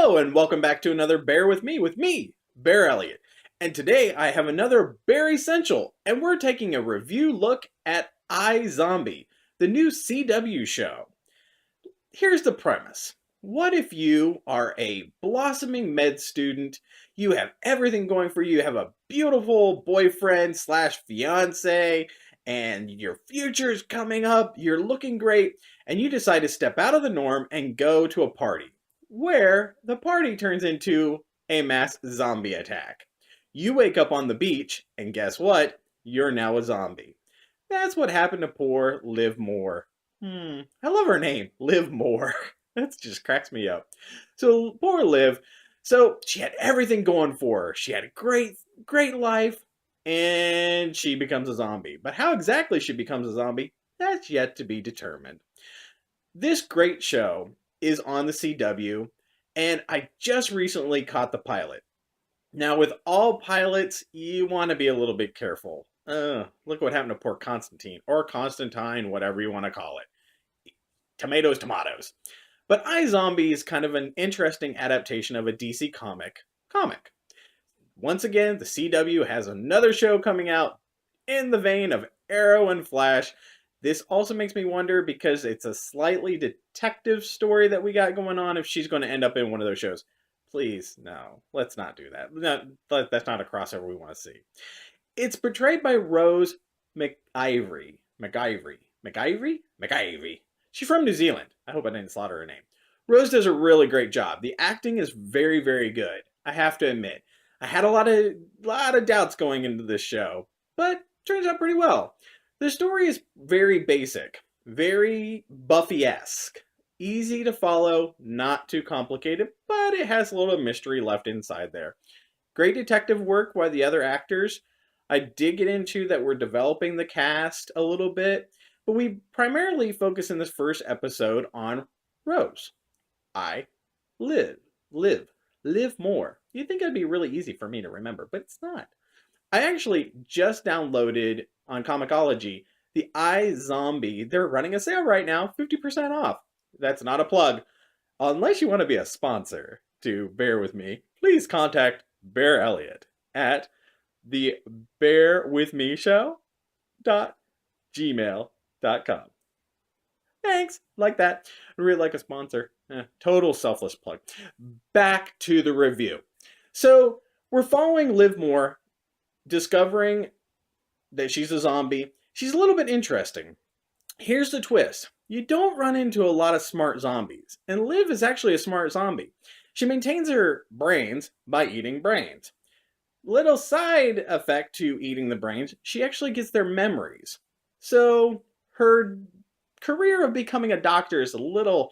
Hello and welcome back to another Bear with me, Bear Elliott. And today I have another Bear Essential, and we're taking a review look at iZombie, the new CW show. Here's the premise. What if you are a blossoming med student, you have everything going for you, you have a beautiful boyfriend slash fiance, and your future's coming up, you're looking great, and you decide to step out of the norm and go to a party, where the party turns into a mass zombie attack. You wake up on the beach, and guess what? You're now a zombie. That's what happened to poor Liv Moore. I love her name, Liv Moore. That just cracks me up. So poor Liv. So she had everything going for her. She had a great life, and she becomes a zombie. But how exactly she becomes a zombie, that's yet to be determined. This great show is on the CW, and I just recently caught the pilot. Now, with all pilots, you want to be a little bit careful. Look what happened to poor Constantine, or Constantine, whatever you want to call it. Tomatoes, tomatoes. But iZombie is kind of an interesting adaptation of a DC comic. Once again, the CW has another show coming out in the vein of Arrow and Flash. This also makes me wonder, because it's a slightly detective story that we got going on, if she's going to end up in one of those shows. Please, no. Let's not do that. No, that's not a crossover we want to see. It's portrayed by Rose McIvory. McIvory? She's from New Zealand. I hope I didn't slaughter her name. Rose does a really great job. The acting is very, very good. I have to admit. I had a lot of doubts going into this show, but turns out pretty well. The story is very basic, very Buffy-esque. Easy to follow, not too complicated, but it has a little mystery left inside there. Great detective work by the other actors. I did get into that we're developing the cast a little bit, but we primarily focus in this first episode on Rose. Liv Moore. You'd think it'd be really easy for me to remember, but it's not. I actually just downloaded on Comixology the iZombie. They're running a sale right now, 50% off. That's not a plug. Unless you want to be a sponsor to Bear With Me, please contact Bear Elliott at the bearwithmeshow.gmail.com. Thanks, like that. I really like a sponsor. Total selfless plug. Back to the review. So, we're following Liv Moore, discovering that she's a zombie. She's a little bit interesting. Here's the twist. You don't run into a lot of smart zombies, and Liv is actually a smart zombie. She maintains her brains by eating brains. Little side effect to eating the brains, she actually gets their memories. So her career of becoming a doctor is a little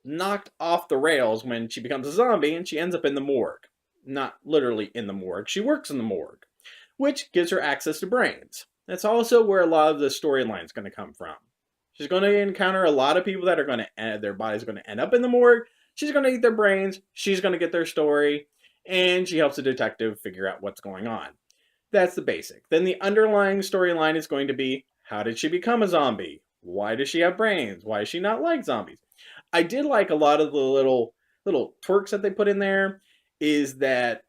knocked off the rails when she becomes a zombie and she ends up in the morgue. Not literally in the morgue, she works in the morgue, which gives her access to brains. That's also where a lot of the storyline is going to come from. She's going to encounter a lot of people that are going to, their body's going to end up in the morgue. She's going to eat their brains. She's going to get their story. And she helps the detective figure out what's going on. That's the basic. Then the underlying storyline is going to be, how did she become a zombie? Why does she have brains? Why is she not like zombies? I did like a lot of the little twerks that they put in there, is that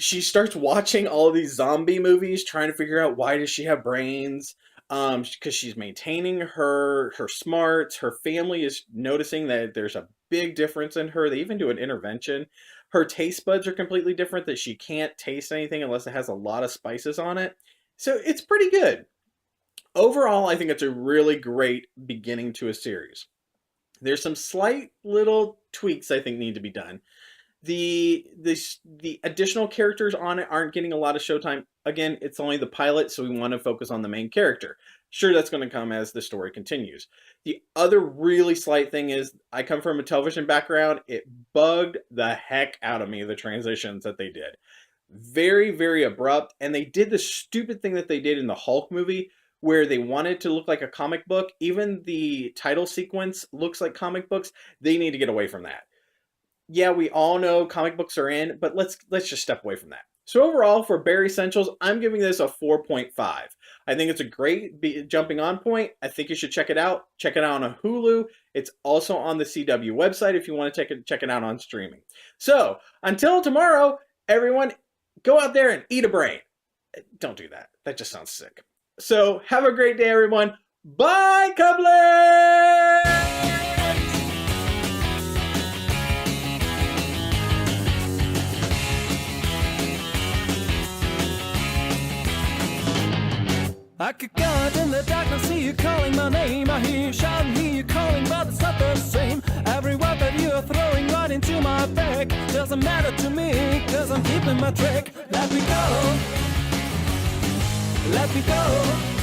she starts watching all these zombie movies, trying to figure out why does she have brains, because she's maintaining her smarts. Her family is noticing that there's a big difference in her. They even do an intervention. Her taste buds are completely different, that she can't taste anything unless it has a lot of spices on it. So it's pretty good. Overall, I think it's a really great beginning to a series. There's some slight little tweaks I think need to be done. The additional characters on it aren't getting a lot of showtime. Again, it's only the pilot, so we want to focus on the main character. Sure, that's going to come as the story continues. The other really slight thing is, I come from a television background. It bugged the heck out of me, the transitions that they did. Very, very abrupt, and they did the stupid thing that they did in the Hulk movie, where they wanted to look like a comic book. Even the title sequence looks like comic books. They need to get away from that. Yeah, we all know comic books are in, but let's just step away from that. So overall, for Bear Essentials, I'm giving this a 4.5. I think it's a great jumping on point. I think you should check it out. Check it out on Hulu. It's also on the CW website if you want to check it out on streaming. So until tomorrow, everyone, go out there and eat a brain. Don't do that. That just sounds sick. So have a great day, everyone. Bye, Cublets! I could go out in the darkness, see you calling my name. I hear you shouting, hear you calling, but it's not the same. Every word that you are throwing right into my back doesn't matter to me, cause I'm keeping my track. Let me go, let me go.